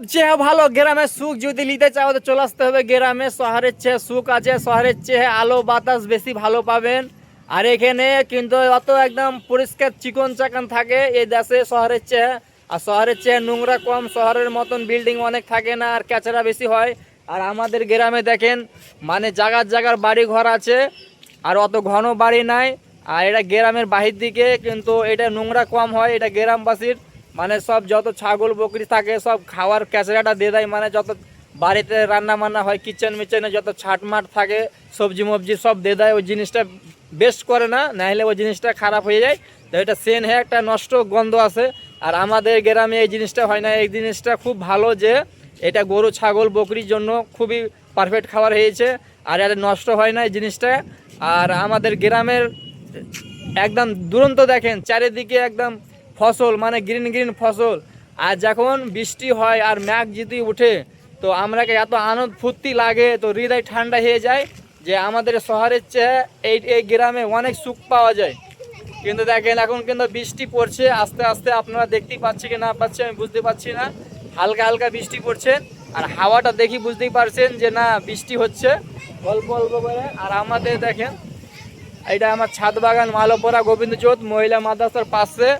চেয়ে ভালো গ্রামের সুখ যদি নিতে চাও তো চলে আসতে হবে গ্রামে। শহরের চেয়ে সুখ আছে, শহরের চেয়ে আলো বাতাস বেশি ভালো পাবেন। আর এখানে কিন্তু অত একদম পরিষ্কার চিকন চাকান থাকে এই দেশে শহরের চেয়ে। আর শহরের চেয়ে নোংরা কম, শহরের মতন বিল্ডিং অনেক থাকে না, আর ক্যাচরা বেশি হয়। আর আমাদের গ্রামে দেখেন মানে জায়গার জায়গার বাড়ি ঘর আছে, আর অত ঘন বাড়ি নাই। আর এটা গ্রামের বাহির দিকে, কিন্তু এটা নোংরা কম হয়। এটা গ্রামবাসীর মানে সব যত ছাগল বকরি থাকে সব খাওয়ার ক্যাচড়াটা দিয়ে দেয়। মানে যত বাড়িতে রান্না বান্না হয় কিচেন মিচেনে যত ছাটমাট থাকে সবজি মবজি সব দিয়ে দেয়। ওই জিনিসটা বেস্ট করে না, নাহলে ওই জিনিসটা খারাপ হয়ে যায়। তো এটা সেন হয়ে একটা নষ্ট গন্ধ আছে। আর আমাদের গ্রামে এই জিনিসটা হয় না। এই জিনিসটা খুব ভালো যে এটা গরু ছাগল বকরির জন্য খুবই পারফেক্ট খাবার হয়েছে। আর এটা নষ্ট হয় না এই জিনিসটা। আর আমাদের গ্রামের একদম দুরন্ত দেখেন চারিদিকে একদম ফসল, মানে গ্রিন গ্রিন ফসল। আর যখন বৃষ্টি হয় আর মেঘ যদি উঠে তো আমরাকে এত আনন্দ ফুর্তি লাগে, তো হৃদয় ঠান্ডা হয়ে যায় যে আমাদের শহরের চেয়ে এই গ্রামে অনেক সুখ পাওয়া যায়। কিন্তু দেখেন এখন কিন্তু বৃষ্টি পড়ছে আস্তে আস্তে, আপনারা দেখতেই পাচ্ছি কি না পাচ্ছি আমি বুঝতে পারছি না। হালকা হালকা বৃষ্টি পড়ছে, আর হাওয়াটা দেখি বুঝতেই পারছেন যে না বৃষ্টি হচ্ছে অল্প অল্প করে। আর আমাদের দেখেন এটা আমার ছাদ বাগান, মালপোরা গোবিন্দজোত মহিলা মাদ্রাসার পাশে।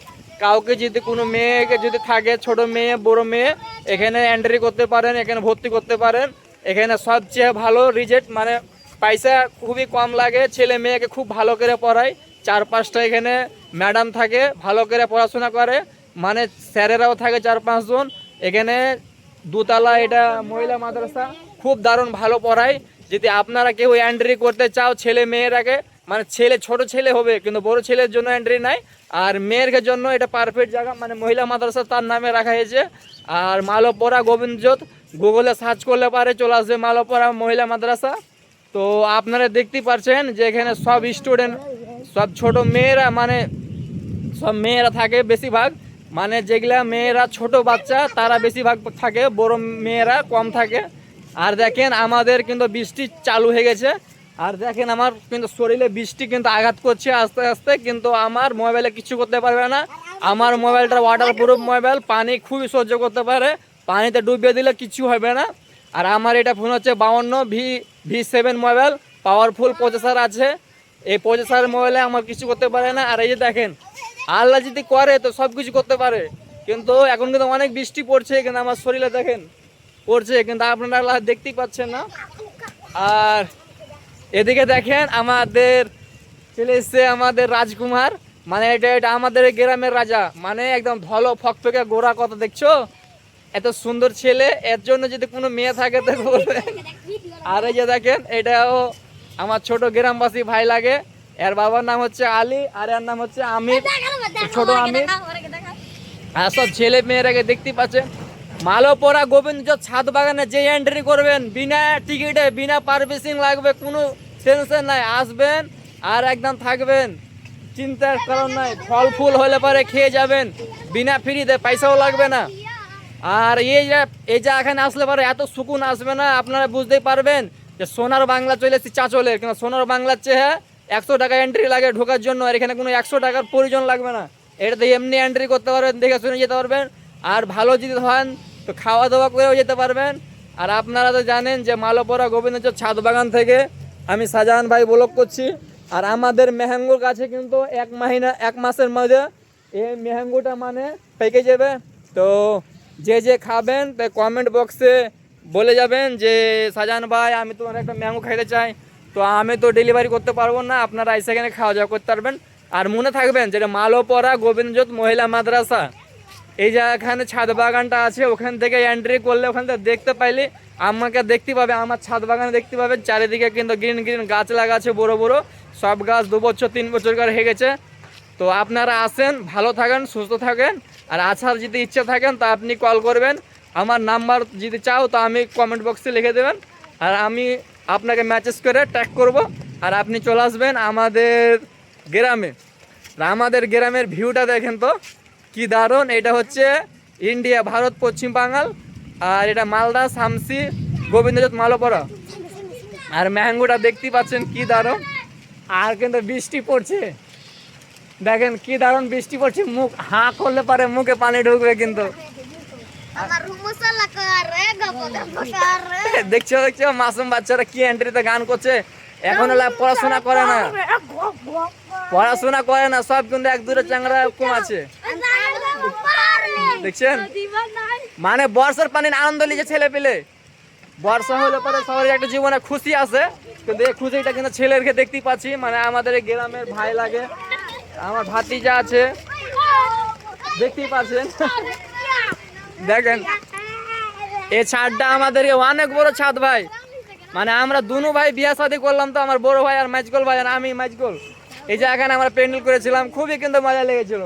কাউকে যদি কোনো মেয়েকে যদি থাকে, ছোট মেয়ে বড় মেয়ে, এখানে এন্ট্রি করতে পারেন, এখানে ভর্তি করতে পারেন। এখানে সবচেয়ে ভালো রিজেক্ট, মানে পয়সা খুবই কম লাগে, ছেলে মেয়েকে খুব ভালো করে পড়ায়। 4-5টা এখানে ম্যাডাম থাকে ভালো করে পড়াশোনা করে, মানে স্যারেরাও থাকে 4-5 জন। এখানে দুতলা এটা মহিলা মাদ্রাসা, খুব দারুণ ভালো পড়ায়। যদি আপনারা কেউ এন্ট্রি করতে চাও ছেলে মেয়েরাকে, মানে ছেলে ছোট ছেলে হবে কিন্তু বড় ছেলের জন্য এন্ট্রি নাই, আর মেয়ের জন্য এটা পারফেক্ট জায়গা, মানে মহিলা মাদ্রাসা তার নামে রাখা হয়েছে। আর মালপোরা গোবিন্দজোত গুগলে সার্চ করলে পারে চলে আসবে মালপোরা মহিলা মাদ্রাসা। তো আপনারা দেখতেই পাচ্ছেন যে এখানে সব স্টুডেন্ট সব ছোট মেয়েরা, মানে সব মেয়েরা থাকে বেশিরভাগ, মানে যেগুলা মেয়েরা ছোট বাচ্চা তারা বেশিরভাগ থাকে, বড় মেয়েরা কম থাকে। আর দেখেন আমাদের কিন্তু বৃষ্টি চালু হয়ে গেছে। আর দেখেন আমার কিন্তু শরীরে বৃষ্টি কিন্তু আঘাত করছে আস্তে আস্তে, কিন্তু আমার মোবাইলে কিছু করতে পারবে না। আমার মোবাইলটা ওয়াটার প্রুফ মোবাইল, পানি খুবই সহ্য করতে পারে, পানিতে ডুবিয়ে দিলে কিছু হবে না। আর আমার এটা ফোন হচ্ছে 52V7 মোবাইল, পাওয়ারফুল প্রসেসর আছে। এই প্রসেসর মোবাইলে আমার কিছু করতে পারে না। আর এই যে দেখেন আল্লাহ যদি করে তো সব কিছু করতে পারে, কিন্তু এখন কিন্তু অনেক বৃষ্টি পড়ছে, কিন্তু আমার শরীরে দেখেন পড়ছে, কিন্তু আপনারা দেখতেই পাচ্ছেন না। আর এদিকে দেখেন আমাদের চলে এসছে আমাদের রাজকুমার, মানে এটা আমাদের গ্রামের রাজা, মানে একদম ধলো ফকফকে গোরা, কত দেখছো এত সুন্দর ছেলে। এর জন্য যদি কোনো মেয়ে থাকে তো বলবেন। আর এই যে দেখেন এটাও আমার ছোট গ্রামবাসী ভাই লাগে। এর বাবার নাম হচ্ছে আলী আর এর নাম হচ্ছে আমির, ছোট আমির। আর সব ছেলে মেয়েরাকে দেখতে পাচ্ছেন। মালপোরা গোবিন্দজোত ছাদ বাগানে যে এন্ট্রি করবেন বিনা টিকিটে বিনা পারমিশন লাগবে, কোনো টেনশন নাই, আসবেন আর একদম থাকবেন, চিন্তার কারণ নাই। ফল ফুল হলে পরে খেয়ে যাবেন বিনা ফ্রিতে, পয়সাও লাগবে না। আর এই যে এখানে আসলে পরে এত সুকুন আসবে না, আপনারা বুঝতেই পারবেন যে সোনার বাংলা চলে এসেছি চাঁচলের। কিন্তু সোনার বাংলার চেয়ে 100 টাকা এন্ট্রি লাগে ঢোকার জন্য, আর এখানে কোনো 100 টাকার প্রয়োজন লাগবে না। এটাতে এমনি এন্ট্রি করতে পারবেন, দেখে শুনে যেতে পারবেন। আর ভালো যদি হন তো খাওয়া দাওয়া করেও যেতে পারবেন। আর আপনারা তো জানেন যে মালপোরা গোবিন্দজোত ছাদ বাগান থেকে আমি শাহজাহান ভাই ব্লগ করছি। আর আমাদের ম্যাঙ্গোর কাছে কিন্তু 1 মাসের মধ্যে এই ম্যাঙ্গোটা মানে পেকে যাবে। তো যে খাবেন তাই কমেন্ট বক্সে বলে যাবেন যে শাহজাহান ভাই আমি তোমার একটা ম্যাঙ্গো খাইতে চাই। তো আমি তো ডেলিভারি করতে পারবো না, আপনারা সেখানে খাওয়া দাওয়া করতে পারবেন। আর মনে থাকবেন যেটা মালপোরা গোবিন্দজোত মহিলা মাদ্রাসা, এই যে এখানে ছাদ বাগানটা আছে, ওখান থেকে এন্ট্রি করলে ওখান থেকে দেখতে পাইলে আমাকে দেখতে পাবে, আমার ছাদ বাগানে দেখতে পাবেন। চারিদিকে কিন্তু গ্রিন গ্রিন গাছ লাগা আছে, বড় বড় সব গাছ 2 বছর 3 বছর করে হয়ে গেছে। তো আপনারা আসেন, ভালো থাকেন, সুস্থ থাকেন। আর আসার যদি ইচ্ছা থাকেন তা আপনি কল করবেন, আমার নাম্বার যদি চাও তো আমি কমেন্ট বক্সে লিখে দেবেন, আর আমি আপনাকে মেসেজ করে ট্যাগ করব। আর আপনি চলে আসবেন আমাদের গ্রামে। আমাদের গ্রামের ভিউটা দেখেন তো কি দারুণ। এটা হচ্ছে ইন্ডিয়া, ভারত, পশ্চিম বাঙ্গাল। আর এটা মালদা, শামসি, গোবিন্দজোত, মালপোরা। আর ম্যাঙ্গোটা দেখতেই পাচ্ছেন কি দারুণ। আর কিন্তু বৃষ্টি পড়ছে, দেখেন কি দারুণ বৃষ্টি পড়ছে, মুখ হাঁ করলে পারে মুখে পানি ঢুকবে কিন্তু। দেখছো দেখছো মাসুম বাচ্চারা কি এন্ট্রিতে গান করছে। এখন পড়াশোনা করে না, পড়াশোনা করে না, সব কিন্তু এক দূরে চ্যাংরা কম আছে। দেখছেন, মানে বর্ষার পানির আনন্দ নিচ্ছে ছেলে পেলে। বর্ষা হলে পরে সবারই একটা জীবনে খুশি আছে, কিন্তু এই খুশিটা কিন্তু ছেলেকে দেখতেই পাচ্ছি। মানে আমাদের এই গ্রামের ভাই লাগে, আমার ভাতিজা আছে, দেখতেই পাচ্ছেন। দেখেন এই ছাদটা আমাদের অনেক বড় ছাদ ভাই। মানে আমরা দুনো ভাই বিয়া শাদী করলাম, তো আমার বড় ভাই আর মাইজগোল ভাই আর আমি মাইজগোল। এই যে এখানে আমরা প্যান্ডেল করেছিলাম, খুবই কিন্তু মজা লেগেছিল।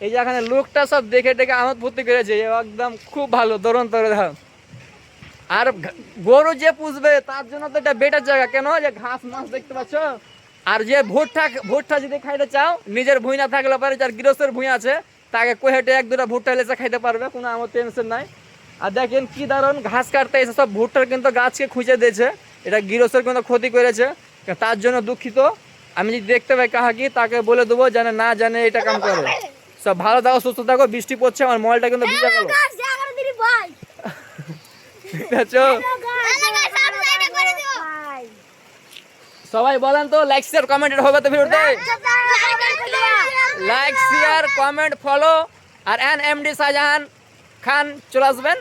এই যে এখানে লোকটা সব দেখে দেখে আমোদ ফুর্তি করেছে, একদম খুব ভালো দরুন তরে ধাম। আর গরু যে পুষবে তার জন্য তো এটা বেটার জায়গা, কেন যে ঘাস মাছ দেখতে পাচ্ছ। আর যে ভুট্টা যদি খাইতে চাও, নিজের ভুঁই না থাকলে পারে, যার গৃহস্থের ভুঁই আছে তাকে কোহেটে এক দুটা ভুট্টা লেচা খাইতে পারবে, কোনো আমার টেনশন নাই। আর দেখেন কি দারুণ ঘাস কাটতে এসে সব ভুট্টার কিন্তু গাছকে খুঁজে দিয়েছে, এটা গৃহস্থের কিন্তু ক্ষতি করেছে, তার জন্য দুঃখিত। আমি যদি দেখতে পাই কাহাকি তাকে বলে দেবো, জানে না জানে এটা কাম করে। সব ভালো থাকো, সুস্থ থাকো। বৃষ্টি পড়ছে, আমার মোবাইলটা কিন্তু ভিজে গেল। ঠিক আছে, সবাই বলেন তো লাইক শেয়ার কমেন্ট হবে তো ভিডিওতে। Like share comment follow. আর এন এমডি শাহজাহান খান চলে আসবেন।